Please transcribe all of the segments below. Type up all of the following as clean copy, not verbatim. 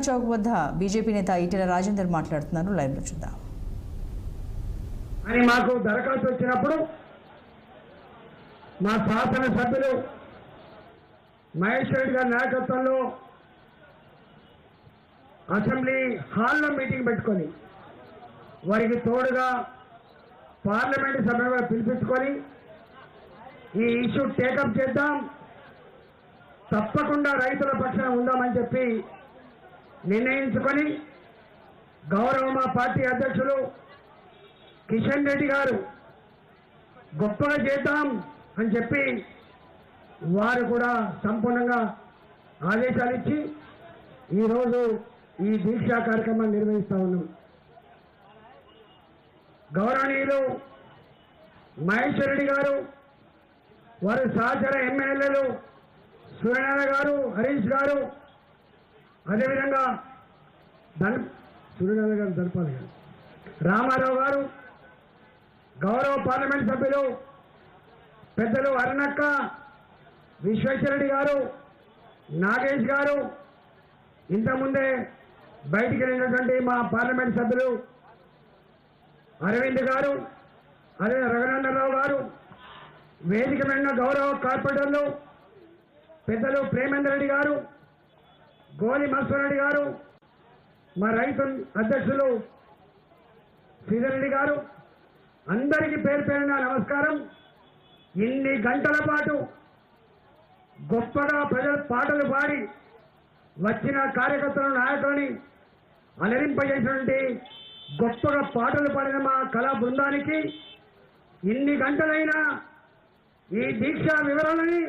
చౌక్ వద్ద బీజేపీ నేత ఈటెల రాజేందర్ మాట్లాడుతున్నారు. లైవ్ లో చూద్దాం. అని మాకు దరఖాస్తు వచ్చినప్పుడు మా శాసన సభ్యులు మహేష్ రెడ్డి గారి నాయకత్వంలో అసెంబ్లీ హాల్లో మీటింగ్ పెట్టుకొని వారికి తోడుగా పార్లమెంటు సభ్యులుగా పిలిపించుకొని ఈ ఇష్యూ టేకప్ చేద్దాం, తప్పకుండా రైతుల పక్షాన ఉందామని చెప్పి నిర్ణయించుకొని గౌరవ మా పార్టీ అధ్యక్షులు కిషన్ రెడ్డి గారు గొప్పగా చేద్దాం అని చెప్పి వారు కూడా సంపూర్ణంగా ఆదేశాలు ఇచ్చి ఈరోజు ఈ దీక్షా కార్యక్రమాన్ని నిర్వహిస్తా ఉన్నాం. గౌరవనీయులు మహేష్ రెడ్డి గారు, వారి సహచర ఎమ్మెల్యేలు సూర్యనారాయణ గారు, హరీష్ గారు, అదేవిధంగా సూర్యనారాయణ గారు, ధనపాల్ గారు, రామారావు గారు, గౌరవ పార్లమెంట్ సభ్యులు పెద్దలు అరుణక్క, విశ్వేశ్వరరెడ్డి గారు, నాగేష్ గారు, ఇంతకుముందే బయటికి వెళ్ళినటువంటి మా పార్లమెంట్ సభ్యులు అరవింద్ గారు, అదే రఘునందనరావు గారు, వేదిక మీద గౌరవ కార్పొరేటర్లు పెద్దలు ప్రేమేందర్ రెడ్డి గారు, గోలి మన్సూర్ రెడ్డి గారు, మా రైతు అధ్యక్షులు శ్రీధర్ రెడ్డి గారు, అందరికీ పేరు పేరున నమస్కారం. ఇన్ని గంటల పాటు గొప్పగా ప్రజలు పాటలు పాడి వచ్చిన కార్యకర్తలను, నాయకులని అలరింపజేసినటువంటి గొప్పగా పాటలు పాడిన మా కళా బృందానికి, ఇన్ని గంటలైనా ఈ దీక్షా వివరాలని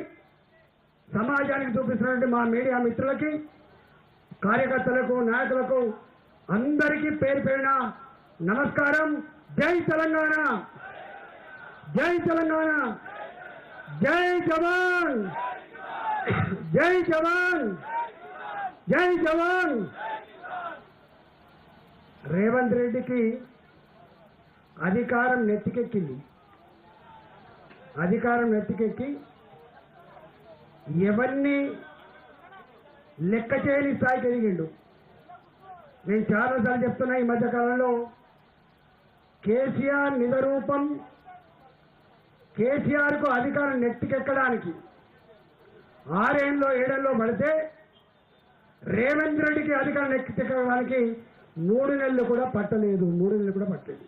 సమాజానికి చూపిస్తున్నటువంటి మా మీడియా మిత్రులకి, కార్యకర్తలకు, నాయకులకు అందరికీ పేరు పేరున నమస్కారం. జై తెలంగాణ, జై తెలంగాణ, జై జవాన్, జై జవాన్, జై జవాన్. రేవంత్ రెడ్డికి అధికారం నెత్తికెక్కింది. అధికారం నెత్తికెక్కి ఎవరిని లెక్క చేయని స్థాయికి ఎదిగిండు. నేను చాలాసార్లు చెప్తున్నా, ఈ మధ్యకాలంలో కేసీఆర్ నిజరూపం, కేసీఆర్కు అధికారం నెత్తికెక్కడానికి 6 ఏళ్ళలో 7 ఏళ్ళలో పడితే రేవంత్ రెడ్డికి అధికారం నెత్తికెక్కడానికి 3 నెలలు కూడా పట్టలేదు. 3 నెలలు కూడా పట్టలేదు.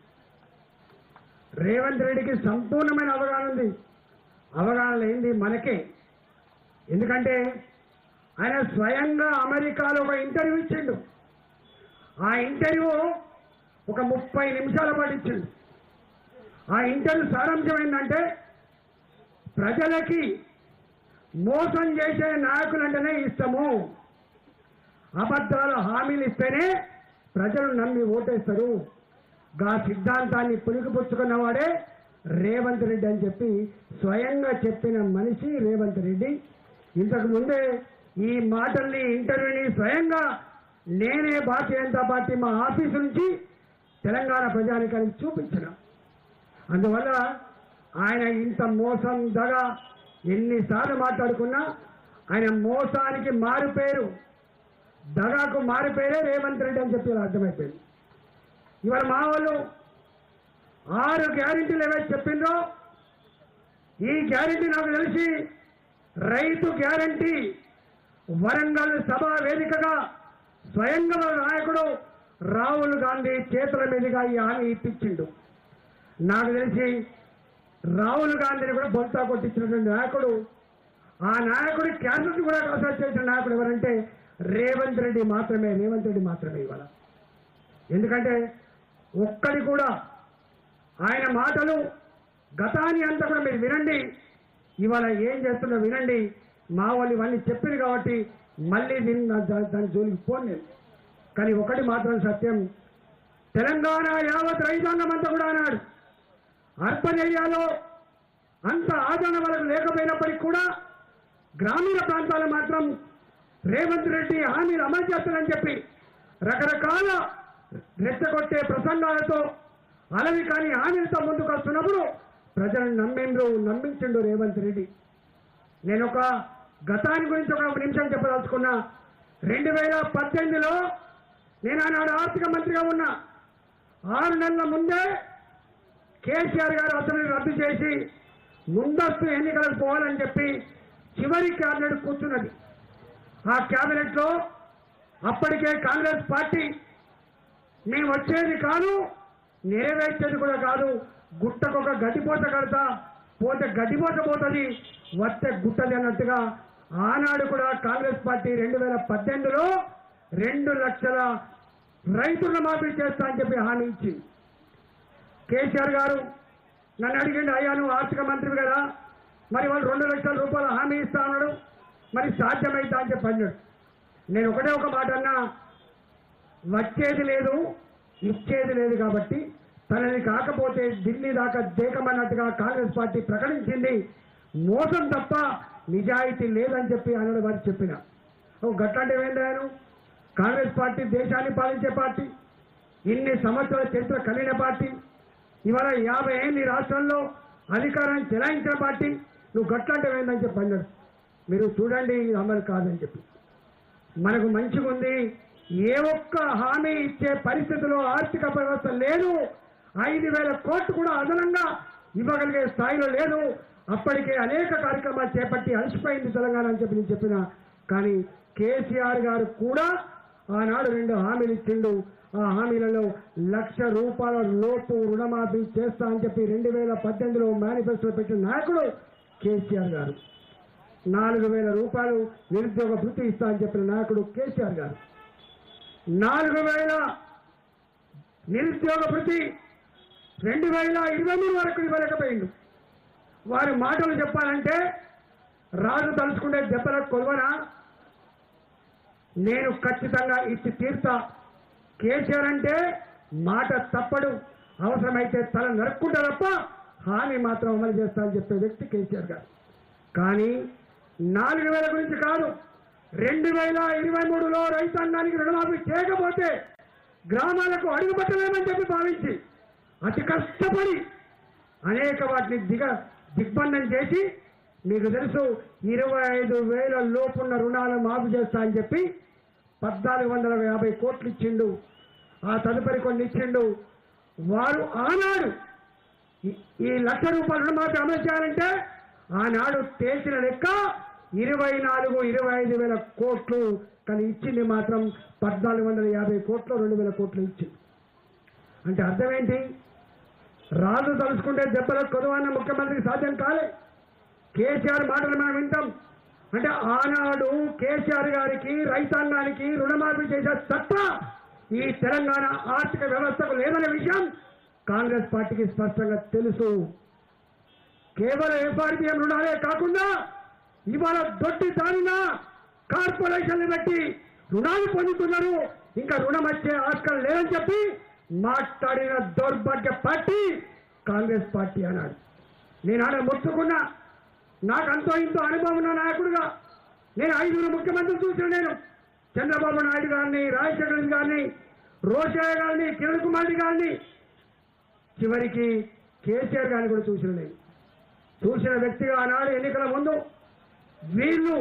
రేవంత్ రెడ్డికి సంపూర్ణమైన అవగాహన ఉంది. అవగాహన లేనిది మనకే. ఎందుకంటే ఆయన స్వయంగా అమెరికాలో ఒక ఇంటర్వ్యూ ఇచ్చిండు. ఆ ఇంటర్వ్యూ ఒక 30 నిమిషాల పాటు ఇచ్చిండు. ఆ ఇంటర్వ్యూ సారాంశం ఏంటంటే, ప్రజలకి మోసం చేసే నాయకులంటేనే ఇష్టము, అబద్ధాల హామీలు ఇస్తేనే ప్రజలు నమ్మి ఓటేస్తారు, గా సిద్ధాంతాన్ని పుణికిపుచ్చుకున్నవాడే రేవంత్ రెడ్డి అని చెప్పి స్వయంగా చెప్పిన మనిషి రేవంత్ రెడ్డి. ఇంతకు ముందే ఈ మాటల్ని, ఇంటర్వ్యూని స్వయంగా నేనే భారతీయ జనతా పార్టీ మా ఆఫీసు నుంచి తెలంగాణ ప్రజానికానికి చూపించిన. అందువల్ల ఆయన ఇంత మోసం, దగ ఎన్నిసార్లు మాట్లాడుకున్నా ఆయన మోసానికి మారుపేరు, దగాకు మారుపేరే రేవంత్ రెడ్డి అని చెప్పి అర్థమైపోయింది. ఇవాళ మా వాళ్ళు 6 గ్యారెంటీలు ఏవైతే చెప్పిందో, ఈ గ్యారెంటీ నాకు తెలిసి రైతు గ్యారెంటీ వరంగల్ సభ వేదికగా స్వయంగా నాయకుడు రాహుల్ గాంధీ చేతుల మీదుగా ఈ హామీ ఇప్పించిండు. నాకు తెలిసి రాహుల్ గాంధీని కూడా బొంతా కొట్టించినటువంటి నాయకుడు, ఆ నాయకుడి క్యాన్సర్ కూడా కన్సల్ట్ చేసిన నాయకుడు ఎవరంటే రేవంత్ రెడ్డి మాత్రమే. రేవంత్ రెడ్డి మాత్రమే ఇవాళ. ఎందుకంటే ఒక్కడి కూడా ఆయన మాటలు గతాన్ని అంతా కూడా మీరు వినండి, ఇవాళ ఏం చేస్తున్నా వినండి. మా వాళ్ళు ఇవన్నీ చెప్పింది కాబట్టి మళ్ళీ దాని జోలికి పోను నేను. కానీ ఒకటి మాత్రం సత్యం, తెలంగాణ యావత్ రైతాంగం అంతా కూడా అన్నాడు, అర్బన్ ఏరియాలో అంత ఆదరణ వాళ్ళకు లేకపోయినప్పటికీ కూడా గ్రామీణ ప్రాంతాలు మాత్రం రేవంత్ రెడ్డి హామీలు అమలు చేస్తానని చెప్పి రకరకాల రెచ్చగొట్టే ప్రసంగాలతో, అలవి కాని హామీలతో ముందుకు వస్తున్నప్పుడు ప్రజలను నమ్మించిండు రేవంత్ రెడ్డి. నేను ఒక గతాన్ని గురించి ఒక నిమిషం చెప్పదలుచుకున్నా. 2018లో నేను ఆనాడు ఆర్థిక మంత్రిగా ఉన్నా. 6 నెలల ముందే కేసీఆర్ గారు అసెంబ్లీ రద్దు చేసి ముందస్తు ఎన్నికలకు పోవాలని చెప్పి చివరి క్యాబినెట్ కూర్చున్నది. ఆ క్యాబినెట్లో అప్పటికే కాంగ్రెస్ పార్టీ మేము వచ్చేది కాదు, నెరవేర్చేది కూడా కాదు, గుట్టకొక గడ్డిపోత కడతా, పోతే గడ్డిపోత పోతుంది, వస్తే గుట్టది అన్నట్టుగా ఆనాడు కూడా కాంగ్రెస్ పార్టీ 2018లో 2 లక్షల రైతు రుణమాఫీ చేస్తా అని చెప్పి హామీ ఇచ్చింది. కేసీఆర్ గారు నన్ను అడిగిండు, అయ్యా నువ్వు ఆర్థిక మంత్రివి కదా, మరి వాళ్ళు 2 లక్షల రూపాయల హామీ ఇస్తా అన్నాడు, మరి సాధ్యమైతా అని చెప్పి అన్నాడు. నేను ఒకటే ఒక మాట అన్నా, వచ్చేది లేదు ఇచ్చేది లేదు కాబట్టి తనని కాకపోతే ఢిల్లీ దాకా దేకమన్నట్టుగా కాంగ్రెస్ పార్టీ ప్రకటించింది. మోసం తప్ప నిజాయితీ లేదని చెప్పి అన్నాడు. వారికి చెప్పిన గట్లాంటి ఏమైందాను, కాంగ్రెస్ పార్టీ దేశాన్ని పాలించే పార్టీ, ఇన్ని సంవత్సరాల చరిత్ర కలిగిన పార్టీ, ఇవాళ 50 ఏళ్ళు ఈ రాష్ట్రంలో అధికారాన్ని చెలాయించిన పార్టీ, నువ్వు గట్లాంటి ఏమైందని చెప్పి అన్నాడు. మీరు చూడండి ఇది అమలు కాదని చెప్పి. మనకు మంచిగా ఉంది, ఏ ఒక్క హామీ ఇచ్చే పరిస్థితిలో ఆర్థిక వ్యవస్థ లేదు. 5,000 కోట్లు కూడా అదనంగా ఇవ్వగలిగే స్థాయిలో లేదు. అప్పటికే అనేక కార్యక్రమాలు చేపట్టి అలసిపోయింది తెలంగాణ అని చెప్పి నేను చెప్పిన. కానీ కేసీఆర్ గారు కూడా ఆనాడు 2 హామీలు ఇచ్చిండు. ఆ హామీలలో 1,00,000 రూపాయల లోపు రుణమాఫీ చేస్తా అని చెప్పి 2018లో మేనిఫెస్టో పెట్టిన నాయకుడు కేసీఆర్ గారు. 4,000 రూపాయలు నిరుద్యోగ భృతి ఇస్తా అని చెప్పిన నాయకుడు కేసీఆర్ గారు. 4,000 నిరుద్యోగ భృతి 2023 వరకు ఇవ్వలేకపోయిండు. వారి మాటలు చెప్పాలంటే రాజు తలుచుకుంటే దెబ్బలకు కొలవనా, నేను ఖచ్చితంగా ఇచ్చి తీర్తా. కేసీఆర్ అంటే మాట తప్పడు, అవసరమైతే తల నరుక్కుంటా తప్ప హామీ మాత్రం అమలు చేస్తా అని చెప్పే వ్యక్తి కేసీఆర్ గారు. కానీ 4,000 గురించి కాదు, 2023లో రైతాంగానికి రుణమాఫీ చేయకపోతే గ్రామాలకు అడుగుపెట్టలేమని చెప్పి భావించి అతి కష్టపడి అనేక వాటిని దిగ్బంధం చేసి, మీకు తెలుసు 25,000 లోపున్న రుణాలను మాఫీ చేస్తా అని చెప్పి 1,450 కోట్లు ఇచ్చిండు. ఆ తదుపరి కొన్ని ఇచ్చిండు. వారు ఆనాడు ఈ 1,00,000 రూపాయల రుణమాఫీ అమలు చేయాలంటే ఆనాడు తేల్చిన లెక్క 24-25,000 కోట్లు, కానీ ఇచ్చింది మాత్రం 1,450 కోట్లు, 2,000 కోట్లు ఇచ్చింది. అంటే అర్థం ఏంటి? రాజు తలుచుకుంటే దెబ్బలకు కొదవన్న ముఖ్యమంత్రికి సాధ్యం కాలే. కేసీఆర్ మాటలు మనం వింటాం. అంటే ఆనాడు కేసీఆర్ గారికి రైతాంగానికి రుణమాఫీ చేసే సత్తా ఈ తెలంగాణ ఆర్థిక వ్యవస్థకు లేదనే విషయం కాంగ్రెస్ పార్టీకి స్పష్టంగా తెలుసు. కేవలం ఎఫ్ఆర్బిఎం రుణాలే కాకుండా ఇవాళ దొడ్డి దానిన కార్పొరేషన్లు పెట్టి రుణాలు పొందుతున్నారు. ఇంకా రుణం వచ్చే ఆస్కారం లేదని చెప్పి మాట్లాడిన దౌర్భాగ్య పార్టీ కాంగ్రెస్ పార్టీ అన్నాడు. నేను ఆడ మొత్తుకున్నా, నాకు అంతో ఇంతో అనుభవం ఉన్న నాయకుడుగా నేను 5 ముఖ్యమంత్రులు చూసిన, నేను చంద్రబాబు నాయుడు గారిని, రాజశేఖర రెడ్డి గారిని, రోషయ్య గారిని, కిరణ్ కుమార్ రెడ్డి గారిని, చివరికి కేసీఆర్ గారిని కూడా చూసిన. నేను చూసిన వ్యక్తిగా ఆనాడు ఎన్నికల ముందు వీళ్ళు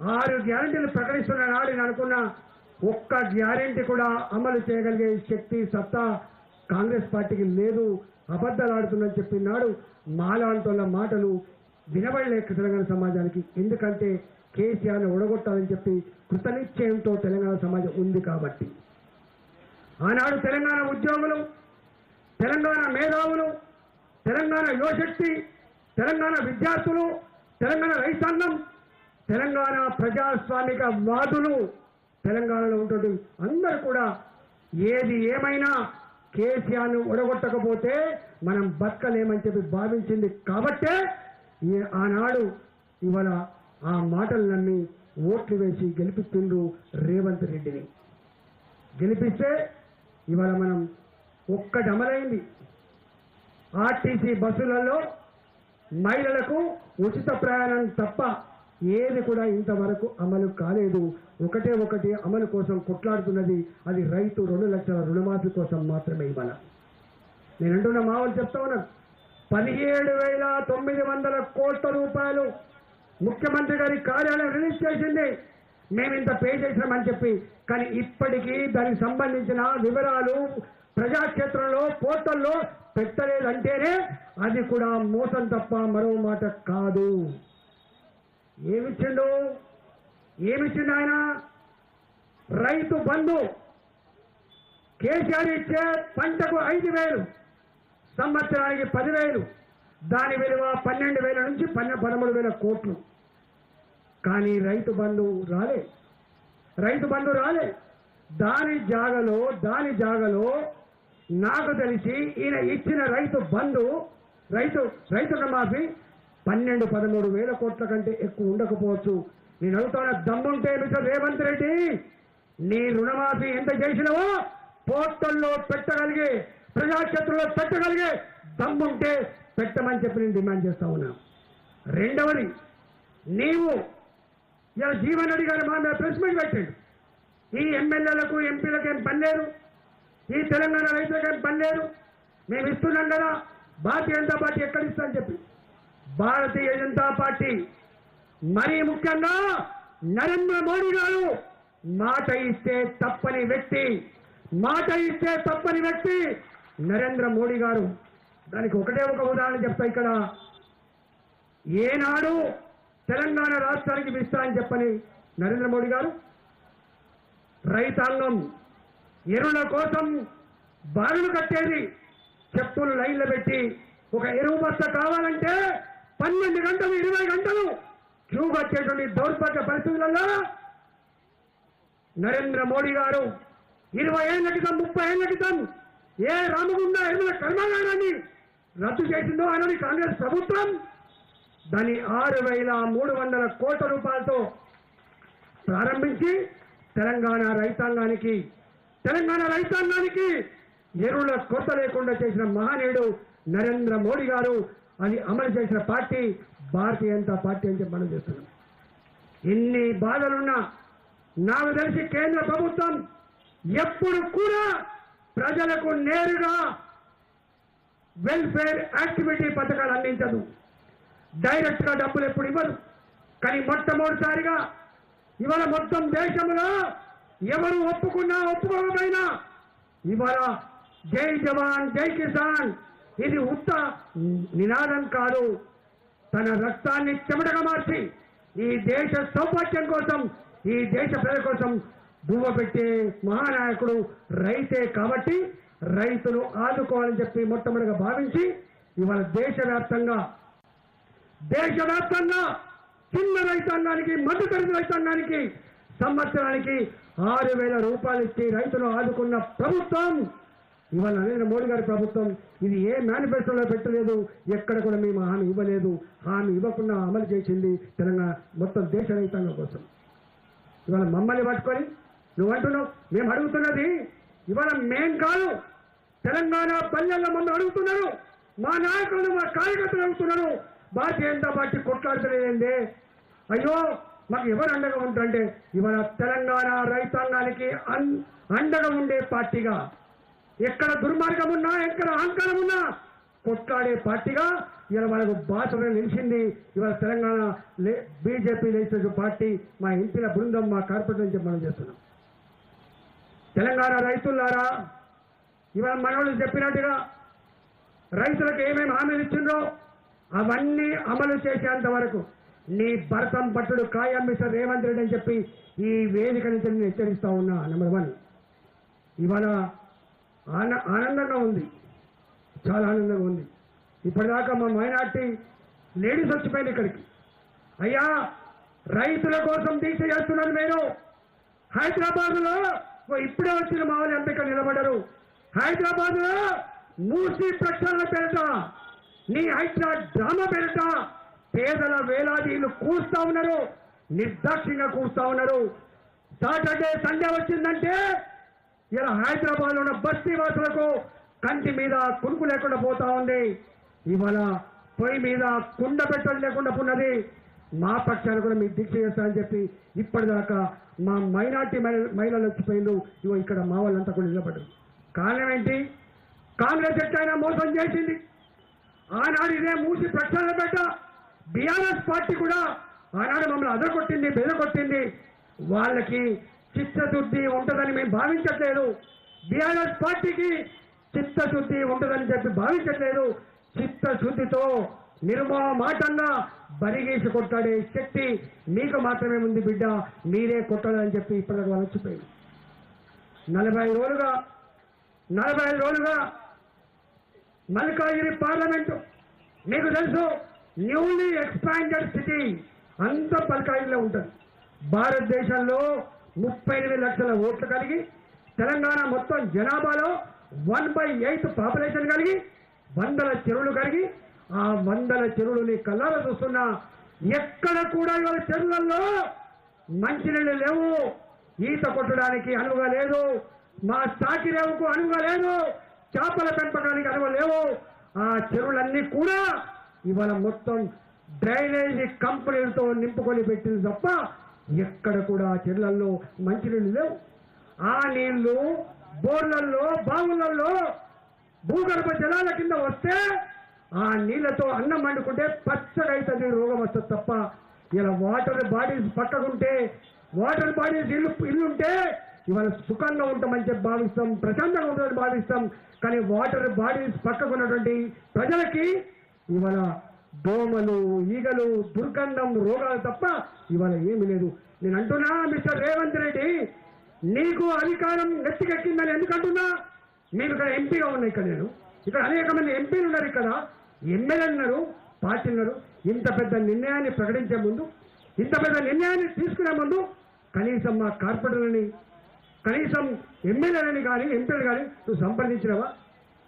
6 గ్యారెంటీలు ప్రకటిస్తున్న నాడు నేను అనుకున్నా, ఒక్క గ్యారెంటీ కూడా అమలు చేయగలిగే శక్తి సత్తా కాంగ్రెస్ పార్టీకి లేదు, అబద్ధాలు ఆడుతుందని చెప్పినాడు. మాలాంటోళ్ళ మాటలు వినబడలేక తెలంగాణ సమాజానికి. ఎందుకంటే కేసీఆర్ని ఓడగొట్టాలని చెప్పి కృతనిశ్చయంతో తెలంగాణ సమాజం ఉంది కాబట్టి. ఆనాడు తెలంగాణ ఉద్యోగులు, తెలంగాణ మేధావులు, తెలంగాణ యువశక్తి, తెలంగాణ విద్యార్థులు, తెలంగాణ రైతాంగం, తెలంగాణ ప్రజాస్వామిక వాదులు తెలంగాణలో ఉంటుంది అందరూ కూడా ఏది ఏమైనా కేసీఆర్ను ఒడగొట్టకపోతే మనం బతకలేమని చెప్పి భావించింది. కాబట్టే ఆనాడు ఇవాళ ఆ మాటలు నమ్మి ఓట్లు వేసి గెలిపిస్తుండ్రు రేవంత్ రెడ్డిని. గెలిపిస్తే ఇవాళ మనం ఒక్కటి అమలైంది. ఆర్టీసీ బస్సులలో మహిళలకు ఉచిత ప్రయాణం తప్ప ఏది కూడా ఇంతవరకు అమలు కాలేదు. ఒకటి అమలు కోసం కొట్లాడుతున్నది, అది రైతు 2 లక్షల రుణమాఫీ కోసం మాత్రమే. ఇవాళ నేను అంటున్న మావోలు చెప్తా ఉన్నాను, 17,900 కోట్ల రూపాయలు ముఖ్యమంత్రి గారి కార్యాలయం రిలీజ్ చేసింది. మేము ఇంత పే చేసినామని చెప్పి. కానీ ఇప్పటికీ దానికి సంబంధించిన వివరాలు ప్రజాక్షేత్రంలో పోర్టల్లో పెట్టలేదంటేనే అది కూడా మోసం తప్ప మరో మాట కాదు. ఏమిచ్చిండు ఆయన? రైతు బంధు కేసీఆర్ ఇచ్చే పంటకు 5,000, సంవత్సరానికి 10,000, దాని విలువ 12,000 నుంచి 13,000 కోట్లు. కానీ రైతు బంధు రాలే. దాని జాగలో నాకు తెలిసి ఈయన ఇచ్చిన రైతు బంధు రైతు రుణమాఫీ 12-13,000 కోట్ల కంటే ఎక్కువ ఉండకపోవచ్చు. నేను అడుగుతున్న దమ్ముంటే మిస్టర్ రేవంత్ రెడ్డి, నీ రుణమాఫీ ఎంత చేసినావో పోర్టల్లో పెట్టగలిగే, ప్రజాక్షేత్రంలో పెట్టగలిగే దమ్ముంటే పెట్టమని చెప్పి నేను డిమాండ్ చేస్తా ఉన్నా. రెండవది, నీవు ఇలా జీవన్ రెడ్డి గారు మా మీద ప్రెస్ మీట్ పెట్టండి. ఈ ఎమ్మెల్యేలకు ఎంపీలకు ఏం పని లేదు, ఈ తెలంగాణ రైతులకు ఏం పని లేదు, మేము ఇస్తున్నాం కదా, భారతీయ జనతా పార్టీ ఎక్కడ ఇస్తామని చెప్పి. భారతీయ జనతా పార్టీ, మరీ ముఖ్యంగా నరేంద్ర మోడీ గారు మాట ఇస్తే తప్పని వ్యక్తి నరేంద్ర మోడీ గారు. దానికి ఒకటే ఒక ఉదాహరణ చెప్తా. ఇక్కడ ఏనాడు తెలంగాణ రాష్ట్రానికి ఇస్తా అని చెప్పని నరేంద్ర మోడీ గారు రైతాంగం ఎరువుల కోసం బారులు కట్టేది, చెప్పులు లైన్లు పెట్టి ఒక ఎరువు బస్త కావాలంటే 12 గంటలు 20 గంటలు క్యూ కట్టేటువంటి దౌర్భాగ్య పరిస్థితులలో నరేంద్ర మోడీ గారు 20 ఏళ్ల క్రితం 30 ఏళ్ల క్రితం ఏ రామగుండ ఎరువుల కర్మాగారాన్ని రద్దు చేసిందో అనేది కాంగ్రెస్ ప్రభుత్వం దాన్ని 6,300 కోట్ల రూపాయలతో ప్రారంభించి తెలంగాణ రైతాంగానికి ఎరువుల కొరత లేకుండా చేసిన మహానీయుడు నరేంద్ర మోడీ గారు. అది అమలు చేసిన పార్టీ భారతీయ జనతా పార్టీ అని చెప్పి మనం చేస్తున్నాం. ఎన్ని బాధలున్నా నాకు తెలిసి కేంద్ర ప్రభుత్వం ఎప్పుడు కూడా ప్రజలకు నేరుగా వెల్ఫేర్ యాక్టివిటీ పథకాలు అందించదు, డైరెక్ట్ గా డబ్బులు ఎప్పుడు ఇవ్వదు. కానీ మొట్టమొదటిసారిగా ఇవాళ మొత్తం దేశంలో ఎవరు ఒప్పుకున్నా ఒప్పుకోకపోయినా ఇవాళ జై జవాన్ జై కిసాన్ ఇది ఉత్త నినాదం కాదు. తన రక్తాన్ని చెమటగా మార్చి ఈ దేశ సౌభాగ్యం కోసం, ఈ దేశ ప్రజల కోసం దువ్వ పెట్టే మహానాయకుడు రైతే. కాబట్టి రైతును ఆదుకోవాలని చెప్పి మొట్టమొదటిగా భావించి ఇవాళ దేశవ్యాప్తంగా చిన్న రైతాంగానికి, మధ్యతరగతి రైతాంగానికి సంవత్సరానికి 6,000 రూపాయలు ఇచ్చి రైతును ఆదుకున్న ప్రభుత్వం ఇవాళ నరేంద్ర మోడీ గారి ప్రభుత్వం. ఇది ఏ మేనిఫెస్టోలో పెట్టలేదు, ఎక్కడ కూడా మేము హామీ ఇవ్వలేదు. హామీ ఇవ్వకుండా అమలు చేసింది తెలంగాణ మొత్తం దేశ రైతాంగం కోసం. ఇవాళ మమ్మల్ని పట్టుకొని నువ్వు అంటున్నావు. మేము అడుగుతున్నది ఇవాళ మేం కాదు, తెలంగాణ పల్లెల్లో మమ్మల్ని అడుగుతున్నారు, మా నాయకులను మా కార్యకర్తలు అడుగుతున్నారు. భారతీయ జనతా పార్టీ కొట్లాడతలేదండి. అయ్యో మాకు ఎవరు అండగా ఉంటారంటే ఇవాళ తెలంగాణ రైతాంగానికి అండగా ఉండే పార్టీగా, ఎక్కడ దుర్మార్గం ఉన్నా, ఎక్కడ అహంకారం ఉన్నా కొట్లాడే పార్టీగా ఇవాళ వాళ్ళకు బాసలో నిలిచింది. ఇవాళ తెలంగాణ బీజేపీ లెజిస్లేటివ్ పార్టీ, మా ఎంపీల బృందం, మా కార్పొరేటర్ నుంచి మనం చేస్తున్నాం. తెలంగాణ రైతులారా, ఇవాళ మనోళ్ళు చెప్పినట్టుగా రైతులకు ఏమేమి హామీలు ఇచ్చిండ్రో అవన్నీ అమలు చేసేంత వరకు నీ భరతం పట్టుడు ఖాయం మిస్టర్ రేవంత్ రెడ్డి అని చెప్పి ఈ వేదిక నుంచి నేను హెచ్చరిస్తా ఉన్నా. నెంబర్ 1, ఇవాళ ఆనందంగా ఉంది, చాలా ఆనందంగా ఉంది. ఇప్పటిదాకా మా మైనార్టీ లేడీస్ వచ్చిపోయింది ఇక్కడికి. అయ్యా రైతుల కోసం దీక్ష చేస్తున్నారు మీరు. హైదరాబాద్లో ఇప్పుడే వచ్చిన మా వాళ్ళు ఎంపిక నిలబడరు. హైదరాబాద్లో మూసి ప్రక్షాళన పేరిట, నీ హైదరా డ్రామా పేరిట పేదల వేలాదీలు కూస్తా ఉన్నారు, నిర్దాక్షిణ్యంగా కూస్తా ఉన్నారు. సాటర్డే సండే వచ్చిందంటే ఇలా హైదరాబాద్ లో ఉన్న బస్తీ వాసులకు కంటి మీద కునుకు లేకుండా పోతా ఉంది. ఇవాళ పొయ్యి మీద కుండ పెట్టడం లేకుండా ఉన్నది. మా పక్షాన్ని కూడా మీకు దీక్ష చేస్తారని చెప్పి ఇప్పటిదాకా మా మైనార్టీ మహిళలు వచ్చిపోయిండు. ఇవో ఇక్కడ మా వాళ్ళంతా కూడా నిలబడ్డారు. కారణం ఏంటి? కాంగ్రెస్ ఎట్లయినా మోసం చేసింది. ఆనాడు ఇదే మూసి ప్రక్షాళన పెట్ట బీఆర్ఎస్ పార్టీ కూడా ఆనాడు మమ్మల్ని అదరగొట్టింది, బెదరగొట్టింది. వాళ్ళకి చిత్తశుద్ధి ఉంటుందని మేము భావించట్లేదు. బీఆర్ఎస్ పార్టీకి చిత్తశుద్ధి ఉంటుందని చెప్పి భావించట్లేదు. చిత్తశుద్ధితో నిర్మమాటంగా బరిగేసి కొట్టాడే శక్తి మీకు మాత్రమే ఉంది బిడ్డ, మీరే కొట్టాలని చెప్పి ఇప్పటికి వాళ్ళు వచ్చిపోయింది. 45 రోజులుగా మల్కాజిగిరి పార్లమెంటు మీకు తెలుసు, న్యూలీ ఎక్స్పాండెడ్ సిటీ అంతా మల్కాజిగిరిలో ఉంటుంది. భారతదేశంలో 38 లక్షల ఓట్లు కలిగి, తెలంగాణ మొత్తం జనాభాలో 1/8 పాపులేషన్ కలిగి, 100 చెరువులు కలిగి, ఆ 100 చెరువులని కళ్ళారా చూస్తున్నా ఎక్కడ కూడా ఇవాళ చెరువులలో మంచినీళ్ళు లేవు, ఈత కొట్టడానికి అనువుగా లేదు, మా సాకిరేవుకు అనువుగా లేదు, చేపల పెంపకానికి అనువు లేవు. ఆ చెరువులన్నీ కూడా ఇవాళ మొత్తం డ్రైనేజీ కంపెనీలతో నింపుకొని పెట్టింది తప్ప ఎక్కడ కూడా ఆ చెరువులలో మంచినీళ్ళు లేవు. ఆ నీళ్లు బోర్లల్లో బావులలో భూగర్భ జలాల కింద వస్తే ఆ నీళ్లతో అన్నం వండుకుంటే పచ్చడైతుంది, రోగం వస్తుంది తప్ప ఇలా వాటర్ బాడీస్ పక్కకుంటే, వాటర్ బాడీస్ ఇల్లుంటే ఇవాళ సుఖంగా ఉంటామని చెప్పి భావిస్తాం, ప్రశాంతంగా ఉంటుందని భావిస్తాం. కానీ వాటర్ బాడీస్ పక్కకున్నటువంటి ప్రజలకి ఇవాళ దోమలు, ఈగలు, దుర్గంధం, రోగాలు తప్ప ఇవాళ ఏమీ లేదు. నేను అంటున్నా మిస్టర్ రేవంత్ రెడ్డి, నీకు అధికారం నెత్తికెక్కిందని ఎందుకంటున్నా? మేము ఇక్కడ ఎంపీగా ఉన్నాయి, ఇక్కడ అనేక మంది ఎంపీలు ఉన్నారు, ఇక్కడ ఎమ్మెల్యేలు ఉన్నారు, పార్టీలు ఉన్నారు. ఇంత పెద్ద నిర్ణయాన్ని ప్రకటించే ముందు, ఇంత పెద్ద నిర్ణయాన్ని తీసుకునే ముందు కనీసం మా కార్పొరేటర్లని, కనీసం ఎమ్మెల్యేలని కానీ ఎంపీలు కానీ నువ్వు సంప్రదించినావా?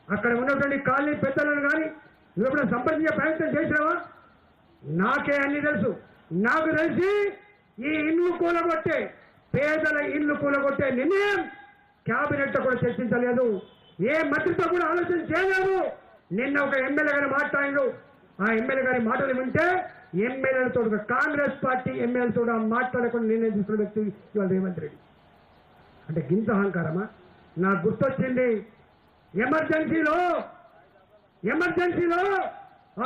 అక్కడ ఉన్నటువంటి కాలనీ పెద్దలను కానీ నువ్వు ఎప్పుడైనా సంప్రదించే ప్రయత్నం చేసినావా? నాకే అన్ని తెలుసు. నాకు తెలిసి ఈ ఇల్లు కూలగొట్టే, పేదల ఇల్లు కూలగొట్టే నిర్ణయం క్యాబినెట్ కూడా చర్చించలేదు, ఏ మంత్రితో కూడా ఆలోచన చేయలేదు. నిన్న ఒక ఎమ్మెల్యే గారి మాట్లాడాడు. ఆ ఎమ్మెల్యే గారి మాటలు వింటే ఎమ్మెల్యేలతో, కాంగ్రెస్ పార్టీ ఎమ్మెల్యేలతో మాట్లాడకుండా నిర్ణయం తీసుకున్న వ్యక్తి ఇవాళ రేవంత్ రెడ్డి. అంటే గింత అహంకారమా? నాకు గుర్తొచ్చింది, ఎమర్జెన్సీలో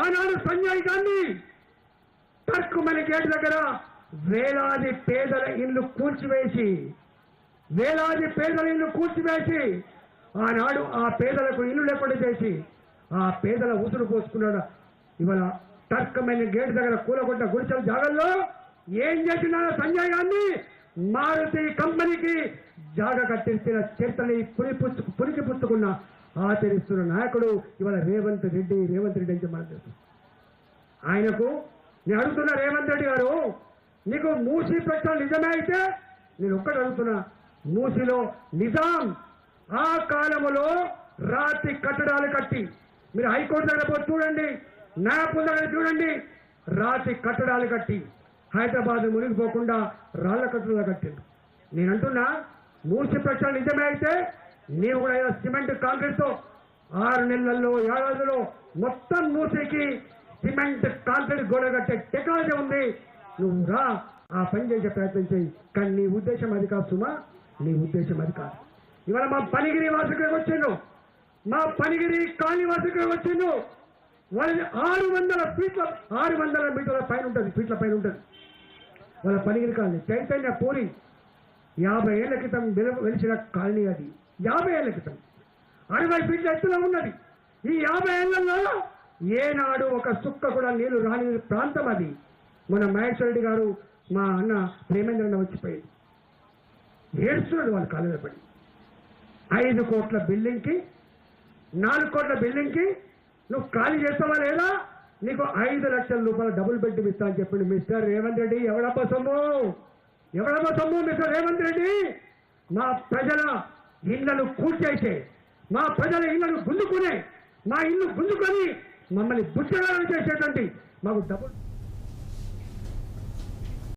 ఆనాడు సంజయ్ గాంధీ టర్కుమని గేట్ దగ్గర వేలాది పేదల ఇల్లు కూల్చివేసి ఆనాడు ఆ పేదలకు ఇల్లు లేకుండా చేసి ఆ పేదల ఉసురు పోసుకున్నాడు. ఇవాళ టర్కుమని గేట్ దగ్గర కూలగొట్ట గుడిసెల జాగల్లో ఏం చేసినారో సంజయ్ గాంధీ మారుతి కంపెనీకి జాగ కట్టించిన చరిత్రని పురికి పుచ్చుకున్న ఆచరిస్తున్న నాయకుడు ఇవాళ రేవంత్ రెడ్డి అని మనం తెలుసు. ఆయనకు నేను అడుగుతున్నా, రేవంత్ రెడ్డి గారు, నీకు మూసీ ప్రశ్న నిజమే అయితే నేను ఒక్కటి అడుగుతున్నా, మూసీలో నిజాం ఆ కాలంలో రాతి కట్టడాలు కట్టి, మీరు హైకోర్టు దగ్గర పోయి చూడండి, న్యాయపూల్ దగ్గర చూడండి, రాతి కట్టడాలు కట్టి హైదరాబాద్ మునిగిపోకుండా రాళ్ల కట్టడాలు కట్టిండు. నేను అంటున్నా, మూసీ ప్రశ్న నిజమే అయితే నీవు కూడా సిమెంట్ కాంక్రీట్ తో 6 నెలల్లో, ఏడాదిలో మొత్తం మూసీకి సిమెంట్ కాంక్రీట్ గోడ కట్టే టెక్నాలజీ ఉంది. నువ్వు రా, ఆ పని చేసే ప్రయత్నం చేయి. కానీ నీ ఉద్దేశం అది కాదు సుమా, నీ ఉద్దేశం అది కాదు. ఇవాళ మా పనిగిరి వాసుకులకు వచ్చిండు, మా పనిగిరి కాలనీ వాసుకులకు వచ్చిండు. వాళ్ళది 600 మీటర్ల పైన ఉంటుంది, ఫీట్ల పైన ఉంటుంది వాళ్ళ పనిగిరి కాలనీ. చైతన్య పూరి 50 ఏళ్ల క్రితం వెలిసిన కాలనీ అది. 50 ఏళ్ల క్రితం 60 ఫీట్ల ఎత్తులో ఉన్నది. ఈ 50 ఏళ్లలో ఏనాడు ఒక సుక్క కూడా నీళ్లు రాని ప్రాంతం అది. మన మహేశ్వర రెడ్డి గారు, మా అన్న ప్రేమేంద్ర వచ్చిపోయింది, ఏడుస్తున్నాడు వాళ్ళ కాలేజీ పడి. 5 కోట్ల బిల్డింగ్కి, 4 కోట్ల బిల్డింగ్కి నువ్వు ఖాళీ చేస్తావా లేదా? నీకు 5 లక్షల రూపాయల డబుల్ బెడ్ ఇస్తా అని చెప్పిండు మిస్టర్ రేవంత్ రెడ్డి. ఎవడబ్బా సొమ్ము మిస్టర్ రేవంత్ రెడ్డి? మా ప్రజల ఇళ్లను కూల్చేసే, మా ప్రజల ఇళ్లను గుంజుకునే, మా ఇల్లు గుంజుకొని మమ్మల్ని బుచ్చగాలను చేసేటువంటి మాకు డబుల్